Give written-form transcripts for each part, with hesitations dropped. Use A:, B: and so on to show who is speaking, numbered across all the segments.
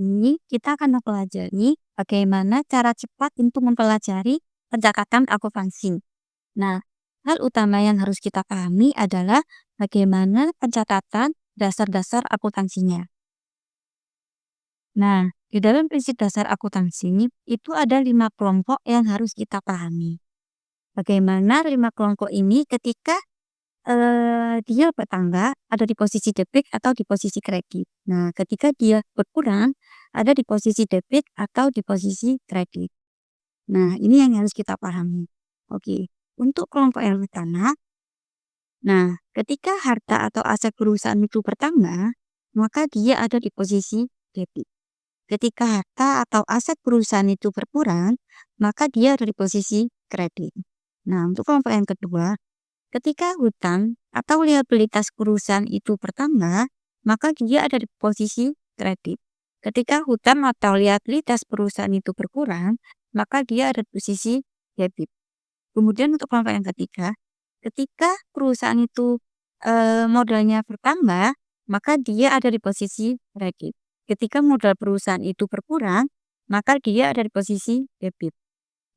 A: ini kita akan mempelajari bagaimana cara cepat untuk mempelajari pencatatan akuntansi. Nah, hal utama yang harus kita pahami adalah bagaimana pencatatan dasar-dasar akuntansinya. Nah, di dalam prinsip dasar akuntansi itu ada 5 kelompok yang harus kita pahami. Bagaimana 5 kelompok ini ketika dia bertambah ada di posisi debit atau di posisi kredit. Nah, ketika dia berkurang ada di posisi debit atau di posisi kredit. Nah, ini yang harus kita pahami. Oke, untuk kelompok yang pertama, nah, ketika harta atau aset perusahaan itu bertambah, maka dia ada di posisi debit. Ketika harta atau aset perusahaan itu berkurang, maka dia ada di posisi kredit. Nah, untuk kelompok yang kedua, ketika hutang atau liabilitas perusahaan itu bertambah, maka dia ada di posisi kredit. Ketika hutang atau liabilitas perusahaan itu berkurang, maka dia ada di posisi debit. Kemudian untuk kelompok yang ketiga, ketika perusahaan itu modalnya bertambah, maka dia ada di posisi kredit. Ketika modal perusahaan itu berkurang, maka dia ada di posisi debit.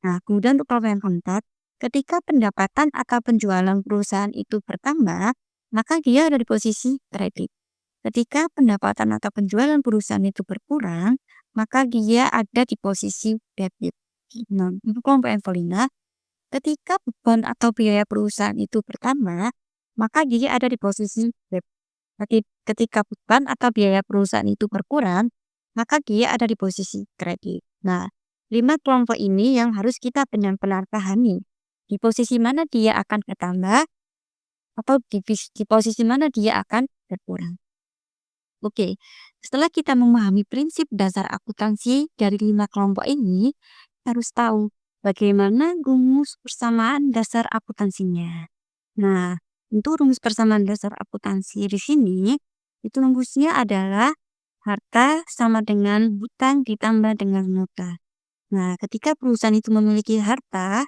A: Nah, kemudian untuk kelompok yang keempat, ketika pendapatan atau penjualan perusahaan itu bertambah, maka dia ada di posisi kredit. Ketika pendapatan atau penjualan perusahaan itu berkurang, maka dia ada di posisi debit. Nah, untuk kelompok yang kelima, ketika beban atau biaya perusahaan itu bertambah, maka dia ada di posisi debit. Ketika beban atau biaya perusahaan itu berkurang, maka dia ada di posisi kredit. Nah, 5 kelompok ini yang harus kita benar-benar pahami. Di posisi mana dia akan bertambah atau di posisi mana dia akan berkurang. Oke, setelah kita memahami prinsip dasar akuntansi dari 5 kelompok ini, harus tahu bagaimana rumus persamaan dasar akuntansinya. Nah, untuk rumus persamaan dasar akuntansi di sini, itu rumusnya adalah harta sama dengan hutang ditambah dengan modal. Nah, ketika perusahaan itu memiliki harta,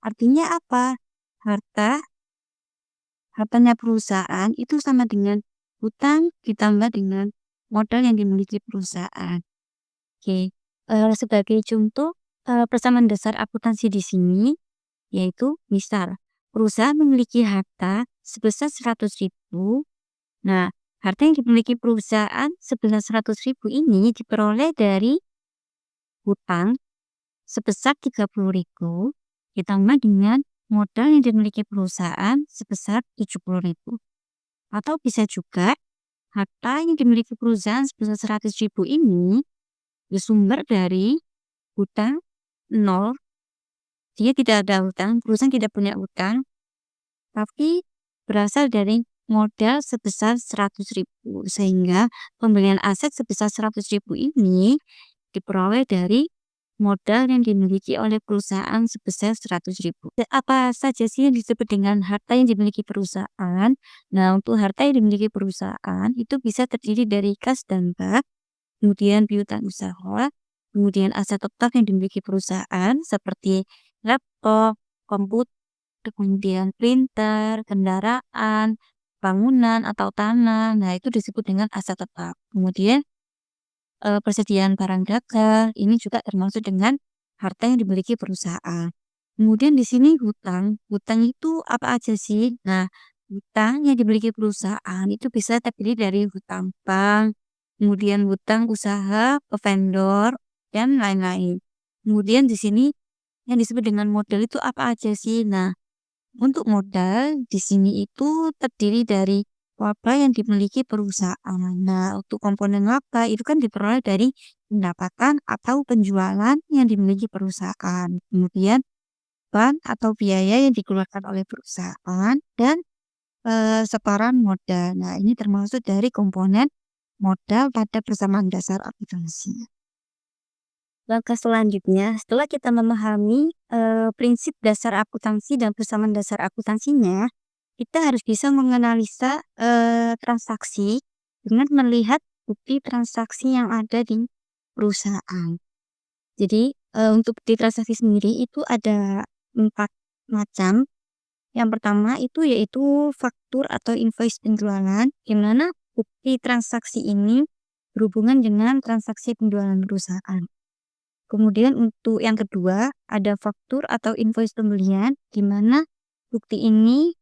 A: artinya apa? Hartanya perusahaan itu sama dengan hutang ditambah dengan modal yang dimiliki perusahaan. Oke, sebagai contoh persamaan dasar akuntansi di sini, yaitu misal perusahaan memiliki harta sebesar 100.000. Nah, harta yang dimiliki perusahaan sebesar 100.000 ini diperoleh dari hutang sebesar 30.000 ditambah dengan modal yang dimiliki perusahaan sebesar 70.000. Atau bisa juga harta yang dimiliki perusahaan sebesar 100.000 ini bersumber dari hutang nol. Dia tidak ada hutang, perusahaan tidak punya hutang, tapi berasal dari modal sebesar 100.000. Sehingga pembelian aset sebesar 100.000 ini diperoleh dari modal yang dimiliki oleh perusahaan sebesar 100.000. Apa saja sih yang disebut dengan harta yang dimiliki perusahaan? Nah, untuk harta yang dimiliki perusahaan itu bisa terdiri dari kas dan bank, kemudian piutang usaha, kemudian aset tetap yang dimiliki perusahaan seperti laptop, komputer, kemudian printer, kendaraan, bangunan atau tanah. Nah, itu disebut dengan aset tetap. Kemudian persediaan barang dagang ini juga termasuk dengan harta yang dimiliki perusahaan. Kemudian di sini hutang. Hutang itu apa aja sih? Nah, hutang yang dimiliki perusahaan itu bisa terdiri dari hutang bank, kemudian hutang usaha ke vendor dan lain-lain. Kemudian di sini yang disebut dengan modal itu apa aja sih? Nah, untuk modal di sini itu terdiri dari laba yang dimiliki perusahaan. Nah, untuk komponen laba itu kan diperoleh dari pendapatan atau penjualan yang dimiliki perusahaan. Kemudian beban atau biaya yang dikeluarkan oleh perusahaan dan setoran modal. Nah, ini termasuk dari komponen modal pada persamaan dasar akuntansi. Langkah selanjutnya, setelah kita memahami prinsip dasar akuntansi dan persamaan dasar akuntansinya, kita harus bisa menganalisa transaksi dengan melihat bukti transaksi yang ada di perusahaan. Jadi untuk bukti transaksi sendiri itu ada 4 macam. Yang pertama itu yaitu faktur atau invoice penjualan, di mana bukti transaksi ini berhubungan dengan transaksi penjualan perusahaan. Kemudian untuk yang kedua, ada faktur atau invoice pembelian, di mana bukti ini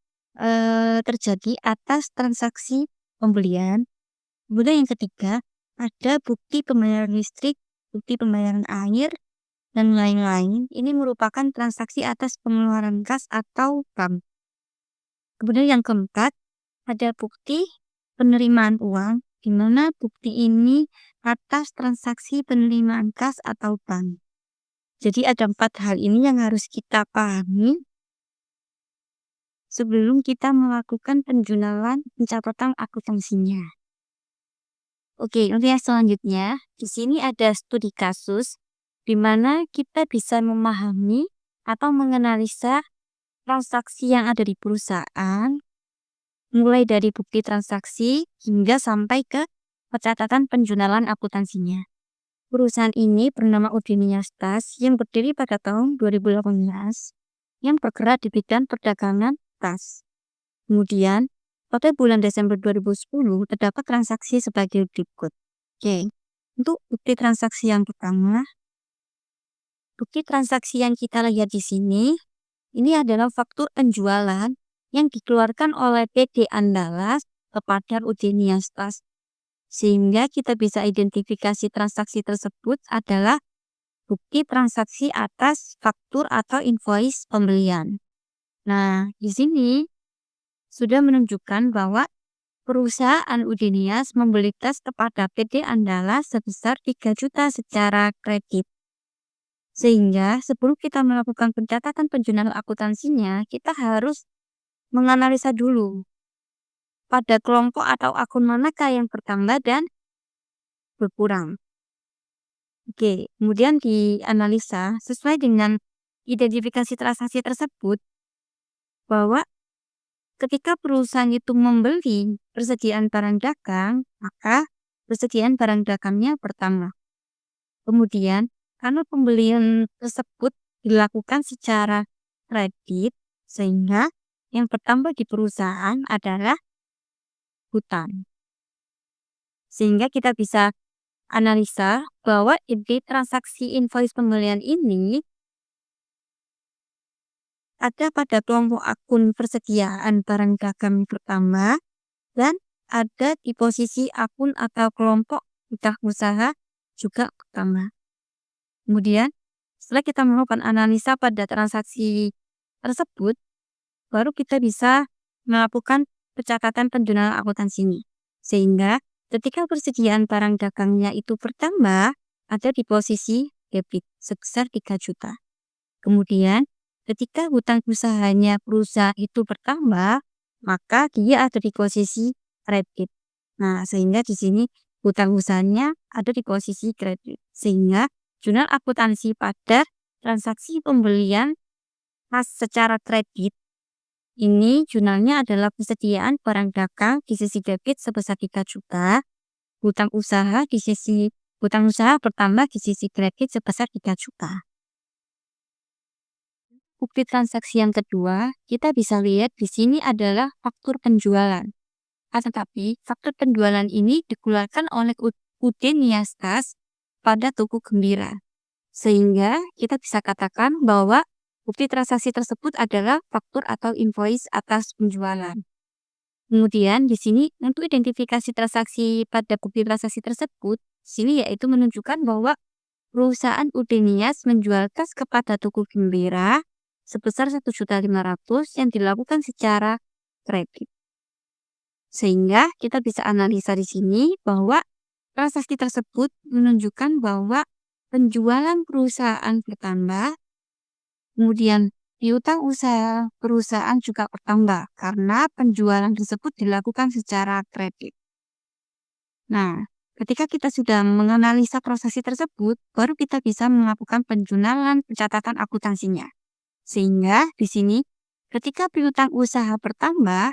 A: terjadi atas transaksi pembelian. Kemudian yang ketiga, ada bukti pembayaran listrik, bukti pembayaran air, dan lain-lain. Ini merupakan transaksi atas pengeluaran kas atau bank. Kemudian yang keempat, ada bukti penerimaan uang, di mana bukti ini atas transaksi penerimaan kas atau bank. Jadi ada 4 hal ini yang harus kita pahami sebelum kita melakukan penjualan pencatatan akuntansinya. Oke, untuk yang selanjutnya, di sini ada studi kasus di mana kita bisa memahami atau menganalisa transaksi yang ada di perusahaan, mulai dari bukti transaksi hingga sampai ke pencatatan penjualan akuntansinya. Perusahaan ini bernama Udinias Tas yang berdiri pada tahun 2018 yang bergerak di bidang perdagangan tas. Kemudian, pada bulan Desember 2010 terdapat transaksi sebagai berikut. Oke, untuk bukti transaksi yang pertama, bukti transaksi yang kita lihat di sini, ini adalah faktur penjualan yang dikeluarkan oleh PT Andalas kepada Udinias Tas. Sehingga kita bisa identifikasi transaksi tersebut adalah bukti transaksi atas faktur atau invoice pembelian. Nah, di sini sudah menunjukkan bahwa perusahaan Udinias membeli tas kepada PT Andalas sebesar 3 juta secara kredit. Sehingga sebelum kita melakukan pencatatan penjualan akuntansinya, kita harus menganalisa dulu pada kelompok atau akun manakah yang bertambah dan berkurang. Oke, kemudian dianalisa sesuai dengan identifikasi transaksi tersebut bahwa ketika perusahaan itu membeli persediaan barang dagang, maka persediaan barang dagangnya bertambah. Kemudian, karena pembelian tersebut dilakukan secara kredit, sehingga yang bertambah di perusahaan adalah hutang. Sehingga kita bisa analisa bahwa inti transaksi invoice pembelian ini ada pada kelompok akun persediaan barang dagang bertambah dan ada di posisi akun atau kelompok hutang usaha juga bertambah. Kemudian setelah kita melakukan analisa pada transaksi tersebut, baru kita bisa melakukan pencatatan penjualan akuntansi ini. Sehingga ketika persediaan barang dagangnya itu bertambah, ada di posisi debit sebesar 3 juta. Kemudian ketika hutang usahanya perusahaan itu bertambah, maka dia ada di posisi kredit. Nah, sehingga di sini hutang usahanya ada di posisi kredit. Sehingga jurnal akuntansi pada transaksi pembelian tas secara kredit ini jurnalnya adalah persediaan barang dagang di sisi debit sebesar 3 juta, hutang usaha bertambah di sisi kredit sebesar 3 juta. Bukti transaksi yang kedua, kita bisa lihat di sini adalah faktur penjualan. Tetapi faktur penjualan ini dikeluarkan oleh Udinias Tas pada Tuku Gembira. Sehingga kita bisa katakan bahwa bukti transaksi tersebut adalah faktur atau invoice atas penjualan. Kemudian di sini untuk identifikasi transaksi pada bukti transaksi tersebut, sini yaitu menunjukkan bahwa perusahaan Udinias menjual tas kepada Tuku Gembira sebesar 1.500.000 yang dilakukan secara kredit. Sehingga kita bisa analisa di sini bahwa transaksi tersebut menunjukkan bahwa penjualan perusahaan bertambah, kemudian piutang usaha perusahaan juga bertambah karena penjualan tersebut dilakukan secara kredit. Nah, ketika kita sudah menganalisa transaksi tersebut, baru kita bisa melakukan penjualan pencatatan akuntansinya. Sehingga di sini ketika piutang usaha bertambah,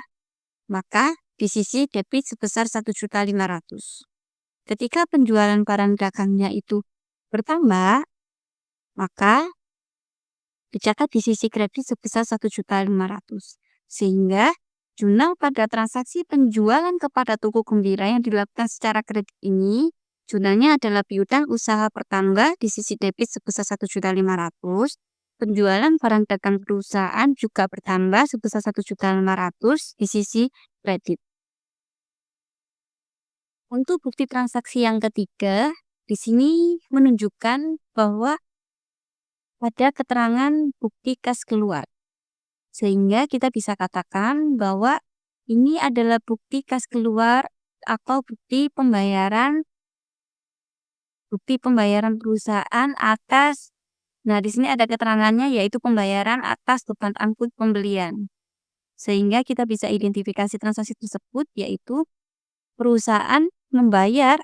A: maka di sisi debit sebesar 1.500.000. Ketika penjualan barang dagangnya itu bertambah, maka dicatat di sisi kredit sebesar 1.500.000. Sehingga jurnal pada transaksi penjualan kepada Tuku Gembira yang dilakukan secara kredit ini Jurnalnya adalah piutang usaha bertambah di sisi debit sebesar 1.500.000. Penjualan barang dagang perusahaan juga bertambah sebesar 1.500.000 di sisi kredit. Untuk bukti transaksi yang ketiga, di sini menunjukkan bahwa ada keterangan bukti kas keluar. Sehingga kita bisa katakan bahwa ini adalah bukti kas keluar atau bukti pembayaran perusahaan atas. Nah, di sini ada keterangannya yaitu pembayaran atas beban angkut pembelian. Sehingga kita bisa identifikasi transaksi tersebut yaitu perusahaan membayar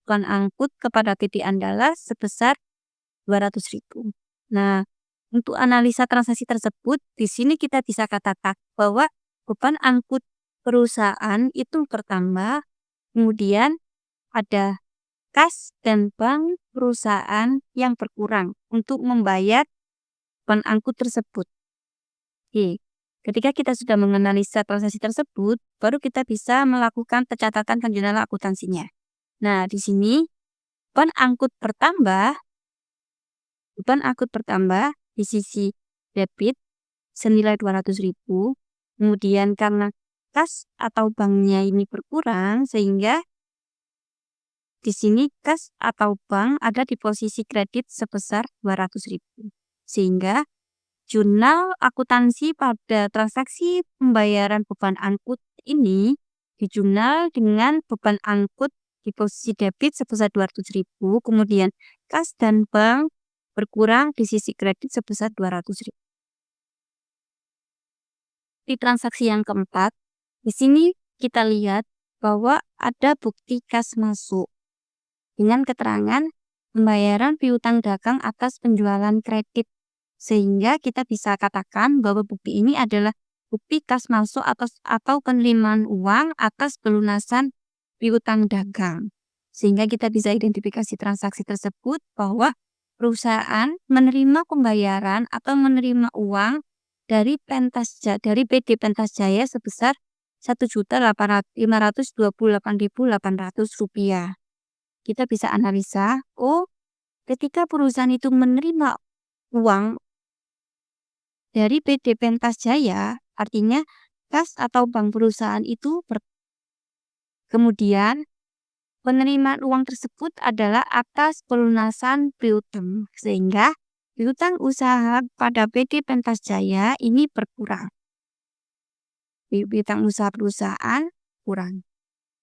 A: beban angkut kepada PT Andala sebesar 200.000. Nah, untuk analisa transaksi tersebut, di sini kita bisa katakan bahwa beban angkut perusahaan itu bertambah, kemudian ada kas dan bank perusahaan yang berkurang untuk membayar beban angkut tersebut. Oke, ketika kita sudah menganalisa transaksi tersebut, baru kita bisa melakukan pencatatan ke jurnal akuntansinya. Nah, di sini beban angkut bertambah di sisi debit senilai 200.000. Kemudian karena kas atau banknya ini berkurang, sehingga di sini kas atau bank ada di posisi kredit sebesar 200.000. Sehingga jurnal akuntansi pada transaksi pembayaran beban angkut ini dijurnal dengan beban angkut di posisi debit sebesar 200.000, kemudian kas dan bank berkurang di sisi kredit sebesar 200.000. Di transaksi yang keempat, di sini kita lihat bahwa ada bukti kas masuk dengan keterangan pembayaran piutang dagang atas penjualan kredit. Sehingga kita bisa katakan bahwa bukti ini adalah bukti kas masuk atau penerimaan uang atas pelunasan piutang dagang. Sehingga kita bisa identifikasi transaksi tersebut bahwa perusahaan menerima pembayaran atau menerima uang dari PT Pentas Jaya sebesar Rp1.528.800. Kita bisa analisa, ketika perusahaan itu menerima uang dari PT Pentas Jaya, artinya kas atau bank perusahaan itu kemudian penerimaan uang tersebut adalah atas pelunasan piutang, sehingga piutang usaha pada PT Pentas Jaya ini berkurang. Piutang usaha perusahaan kurang.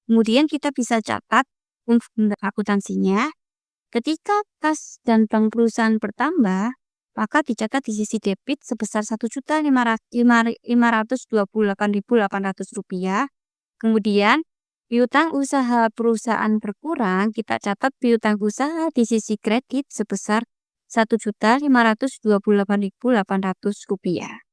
A: Kemudian kita bisa catat untuk akuntansinya. Ketika kas dan bank perusahaan bertambah, maka dicatat di sisi debit sebesar Rp1.528.800. Kemudian piutang usaha perusahaan berkurang, kita catat piutang usaha di sisi kredit sebesar Rp1.528.800.